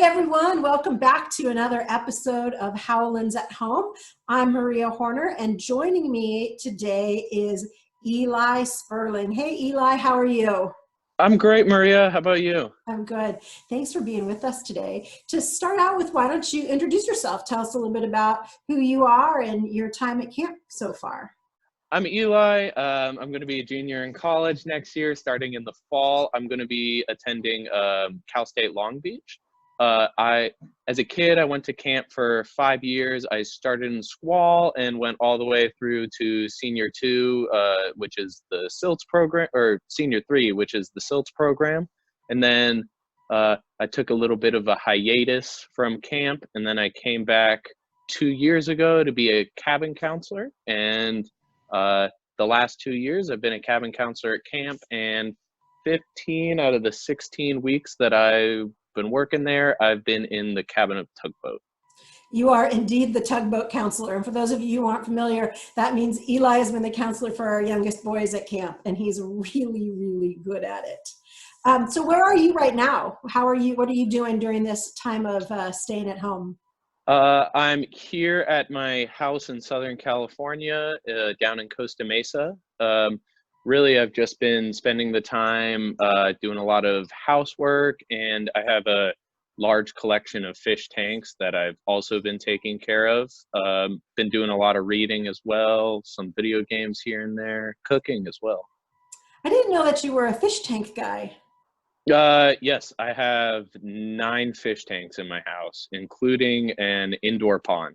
Hey everyone, welcome back to another episode of Howlands at Home. I'm Maria Horner, and joining me today is Eli Sperling. Hey Eli, how are you? I'm great, Maria. How about you? I'm good. Thanks for being with us today. To start out with, why don't you introduce yourself? Tell us a little bit about who you are and your time at camp so far. I'm Eli. I'm going to be a junior in college next year, starting in the fall. I'm going to be attending Cal State Long Beach. As a kid, I went to camp for 5 years. I started in Squall and went all the way through to Senior 2, which is the SILTS program, or Senior 3, which is the SILTS program. And then I took a little bit of a hiatus from camp, and then I came back 2 years ago to be a cabin counselor. And the last 2 years, I've been a cabin counselor at camp, and 15 out of the 16 weeks that I've been working there, I've been in the cabin of tugboat. You are indeed the tugboat counselor. And for those of you who aren't familiar, that means Eli has been the counselor for our youngest boys at camp, and he's really, really good at it. So where are you right now? How are you? What are you doing during this time of staying at home? I'm here at my house in Southern California, down in Costa Mesa. Really, I've just been spending the time doing a lot of housework, and I have a large collection of fish tanks that I've also been taking care of. Been doing a lot of reading as well, some video games here and there, cooking as well. I didn't know that you were a fish tank guy. Yes, I have 9 fish tanks in my house, including an indoor pond.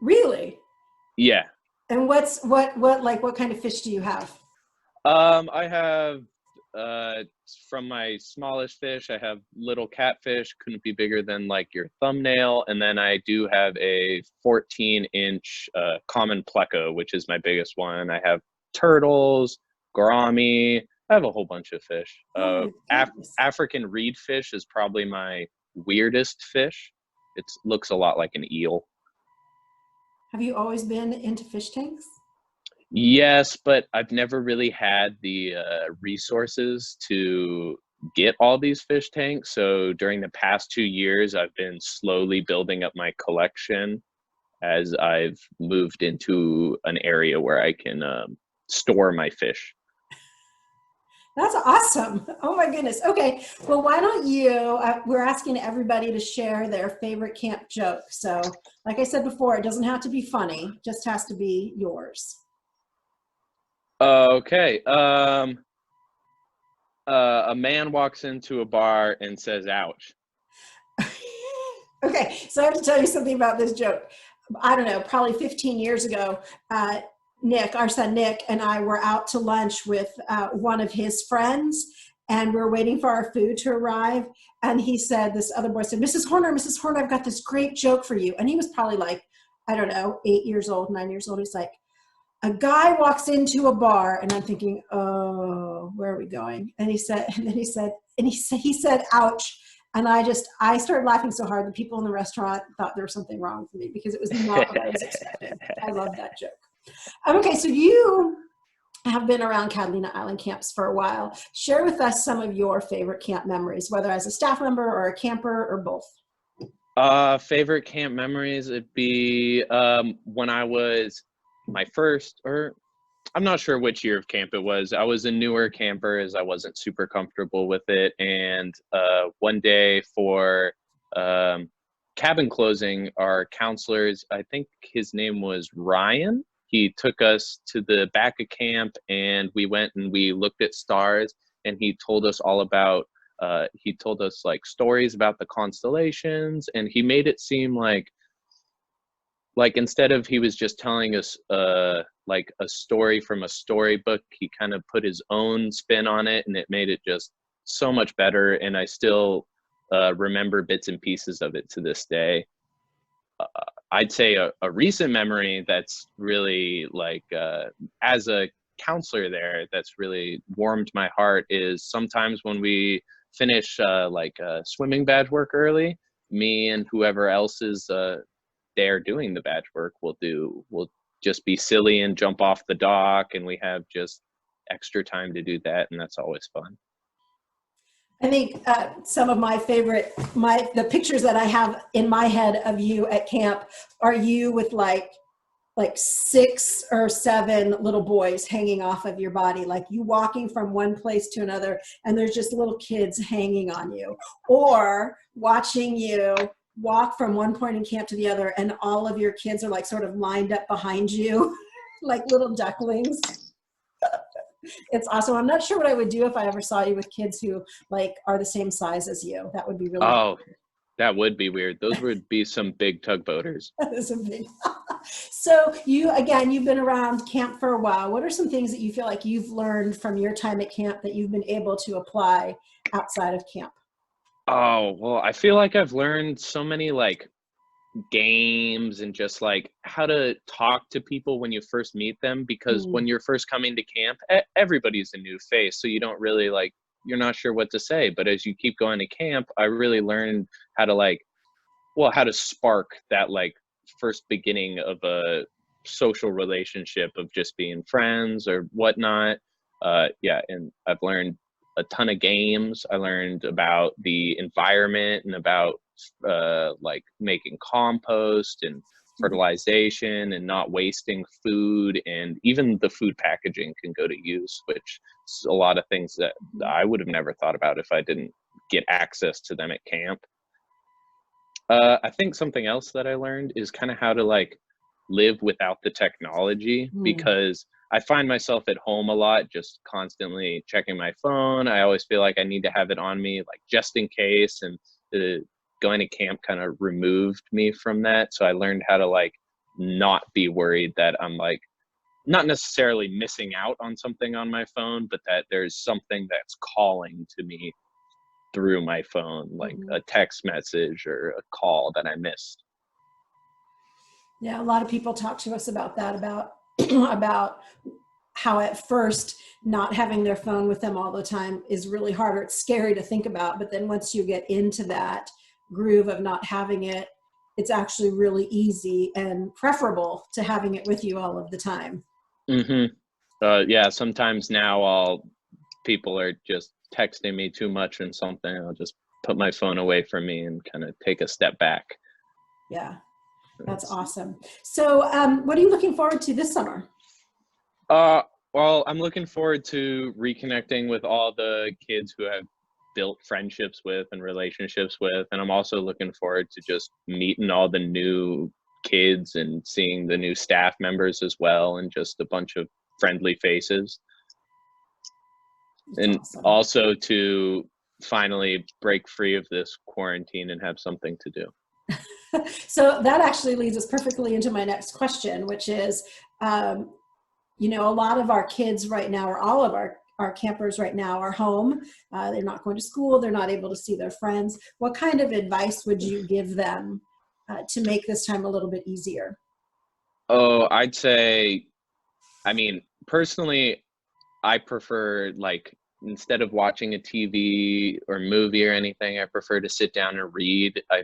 Really? Yeah. And what kind of fish do you have? I have from my smallest fish, I have little catfish, couldn't be bigger than like your thumbnail, and then I do have a 14-inch common pleco, which is my biggest one. I have turtles, gourami. I have a whole bunch of fish. Oh, African reed fish is probably my weirdest fish. It looks a lot like an eel. have you always been into fish tanks? Yes, but I've never really had the resources to get all these fish tanks. So during the past 2 years, I've been slowly building up my collection as I've moved into an area where I can store my fish. That's awesome. Oh my goodness. Okay. Well, why don't we're asking everybody to share their favorite camp joke. So like I said before, it doesn't have to be funny, it just has to be yours. Okay. A man walks into a bar and says, "Ouch." Okay. So I have to tell you something about this joke. I don't know, probably 15 years ago, Nick, our son Nick, and I were out to lunch with one of his friends, and we are waiting for our food to arrive. And he said, this other boy said, Mrs. Horner, I've got this great joke for you. And he was probably like, I don't know, 8 years old, 9 years old. He's like, a guy walks into a bar, and I'm thinking, oh, where are we going? And he said, he said, ouch. And I started laughing so hard the people in the restaurant thought there was something wrong with me because it was not what I was expecting. I love that joke. Okay, so you have been around Catalina Island Camps for a while. Share with us some of your favorite camp memories, whether as a staff member or a camper or both. Favorite camp memories would be when I was my first, or I'm not sure which year of camp it was. I was a newer camper as I wasn't super comfortable with it. And one day for cabin closing, our counselors, I think his name was Ryan, he took us to the back of camp, and we went and we looked at stars, and he told us all about, he told us like stories about the constellations, and he made it seem like instead of he was just telling us like a story from a storybook, he kind of put his own spin on it, and it made it just so much better. And I still remember bits and pieces of it to this day. I'd say a recent memory that's really like as a counselor there that's really warmed my heart is sometimes when we finish like swimming badge work early, me and whoever else is there doing the badge work we'll just be silly and jump off the dock, and we have just extra time to do that, and that's always fun. I think some of my favorite, the pictures that I have in my head of you at camp are you with like 6 or 7 little boys hanging off of your body, like you walking from one place to another and there's just little kids hanging on you, or watching you walk from one point in camp to the other and all of your kids are like sort of lined up behind you like little ducklings. It's awesome. I'm not sure what I would do if I ever saw you with kids who like are the same size as you. That would be really Oh, that would be weird. Those would be some big tugboaters. That is a big. So you've been around camp for a while. What are some things that you feel like you've learned from your time at camp that you've been able to apply outside of camp? Oh, well, I feel like I've learned so many like games and just like how to talk to people when you first meet them, because when you're first coming to camp, everybody's a new face, so you don't really like, you're not sure what to say. But as you keep going to camp, I really learned how to like, well, how to spark that like first beginning of a social relationship of just being friends or whatnot. Yeah, and I've learned a ton of games. I learned about the environment and about like making compost and fertilization and not wasting food, and even the food packaging can go to use, which is a lot of things that I would have never thought about if I didn't get access to them at camp. I think something else that I learned is kind of how to like live without the technology, because I find myself at home a lot, just constantly checking my phone. I always feel like I need to have it on me, like just in case. And going to camp kind of removed me from that. So I learned how to like not be worried that I'm like not necessarily missing out on something on my phone, but that there's something that's calling to me through my phone, like a text message or a call that I missed. Yeah, a lot of people talk to us about that, about about how at first not having their phone with them all the time is really hard, or it's scary to think about. But then once you get into that groove of not having it, it's actually really easy and preferable to having it with you all of the time. Yeah, sometimes now people are just texting me too much and something, I'll just put my phone away from me and kind of take a step back. Yeah, that's awesome. So what are you looking forward to this summer? Well, I'm looking forward to reconnecting with all the kids who I've built friendships with and relationships with. And I'm also looking forward to just meeting all the new kids and seeing the new staff members as well, and just a bunch of friendly faces. That's and awesome. Also to finally break free of this quarantine and have something to do. So that actually leads us perfectly into my next question, which is, you know, a lot of our kids right now, or all of our campers right now, are home. They're not going to school. They're not able to see their friends. What kind of advice would you give them to make this time a little bit easier? Oh, I'd say, I mean, personally, I prefer, like, instead of watching a TV or movie or anything, I prefer to sit down and read. I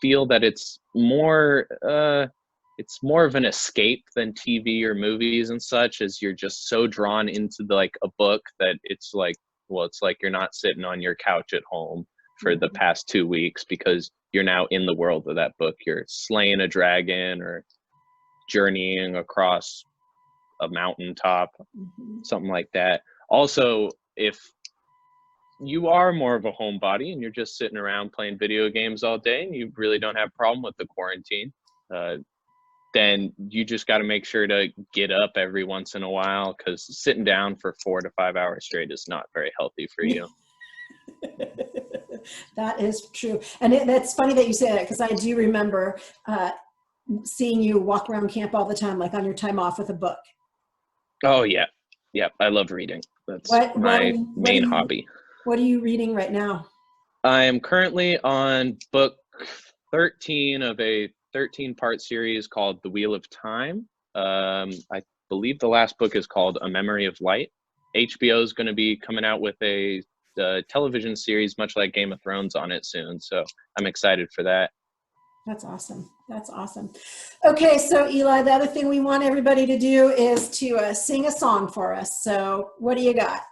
feel that it's more of an escape than TV or movies and such, as you're just so drawn into like a book that it's like, well, it's like you're not sitting on your couch at home for the past 2 weeks, because you're now in the world of that book. You're slaying a dragon or journeying across a mountaintop, something like that. Also, if you are more of a homebody and you're just sitting around playing video games all day and you really don't have a problem with the quarantine, then you just got to make sure to get up every once in a while, because sitting down for 4 to 5 hours straight is not very healthy for you. That is true. And that's funny that you say that, because I do remember seeing you walk around camp all the time, like on your time off with a book. Oh, yeah. Yeah, I love reading. That's my main hobby. What are you reading right now? I am currently on book 13 of a 13-part series called The Wheel of Time. I believe the last book is called A Memory of Light. HBO is going to be coming out with a television series, much like Game of Thrones, on it soon. So I'm excited for that. That's awesome. That's awesome. Okay, so Eli, the other thing we want everybody to do is to sing a song for us. So what do you got?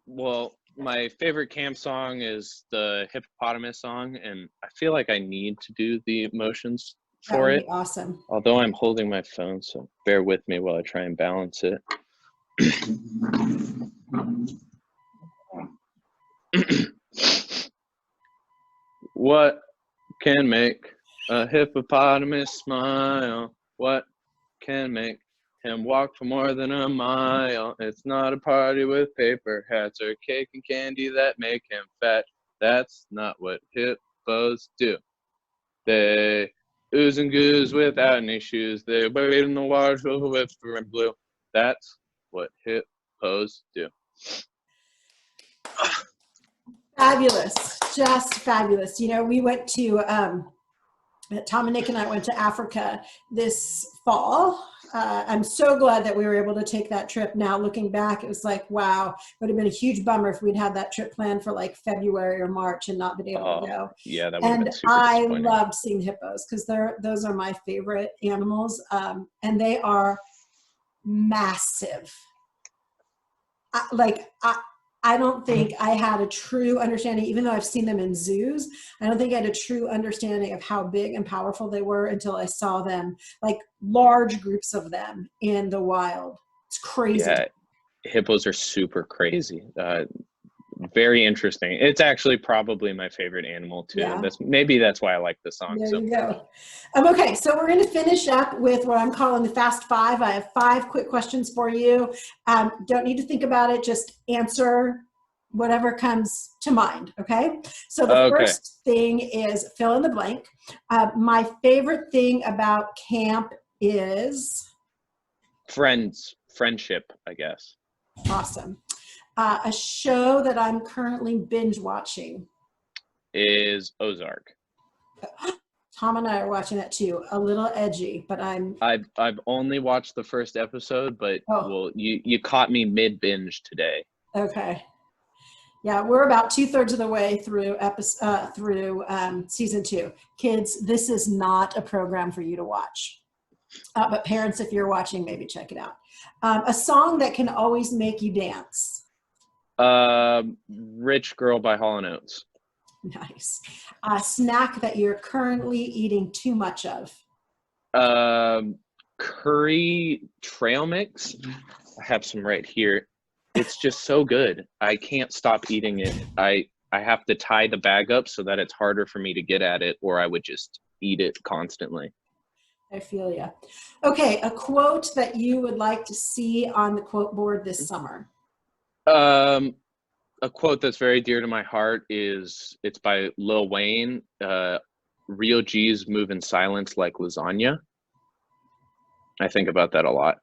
Well, My favorite camp song is the hippopotamus song, and I feel like I need to do the motions That for would it. be awesome. Although I'm holding my phone, so bear with me while I try and balance it. What can make a hippopotamus smile? What can make him walk for more than a mile? It's not a party with paper hats or cake and candy that make him fat. That's not what hippos do. They ooze and goose without any shoes. They wade in the water with and blue. That's what hippos do. Fabulous, just fabulous. You know, we went to, Tom and Nick and I went to Africa this fall. I'm so glad that we were able to take that trip. Now looking back, it was like, wow, it would have been a huge bummer if we'd had that trip planned for like February or March and not been able to go. Yeah, that would have been super I disappointing. loved seeing hippos because those are my favorite animals, and they are massive. I don't think I had a true understanding, even though I've seen them in zoos, I don't think I had a true understanding of how big and powerful they were until I saw them, like large groups of them in the wild. It's crazy. Yeah, hippos are super crazy. Very interesting. It's actually probably my favorite animal too. Yeah. Maybe that's why I like the song. There you go. Okay, so we're going to finish up with what I'm calling the Fast Five. I have 5 quick questions for you. Don't need to think about it. Just answer whatever comes to mind, okay? So the first thing is fill in the blank. My favorite thing about camp is? Friendship, I guess. Awesome. A show that I'm currently binge watching is Ozark. Tom and I are watching that too. A little edgy, but I've only watched the first episode, but well, you caught me mid binge today. Okay. Yeah, we're about 2/3 of the way through season 2. Kids, this is not a program for you to watch. But parents, if you're watching, maybe check it out. A song that can always make you dance. Rich Girl by Hall & Oates. Nice. A snack that you're currently eating too much of. Curry trail mix. I have some right here. It's just so good. I can't stop eating it. I have to tie the bag up so that it's harder for me to get at it, or I would just eat it constantly. I feel ya. Okay, a quote that you would like to see on the quote board this summer. A quote that's very dear to my heart it's by Lil Wayne. Real G's move in silence like lasagna. I think about that a lot.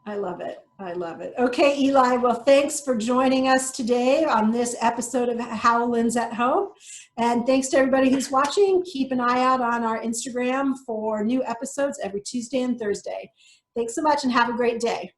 I love it. I love it. Okay, Eli, well, thanks for joining us today on this episode of Howlands at Home. And thanks to everybody who's watching. Keep an eye out on our Instagram for new episodes every Tuesday and Thursday. Thanks so much and have a great day.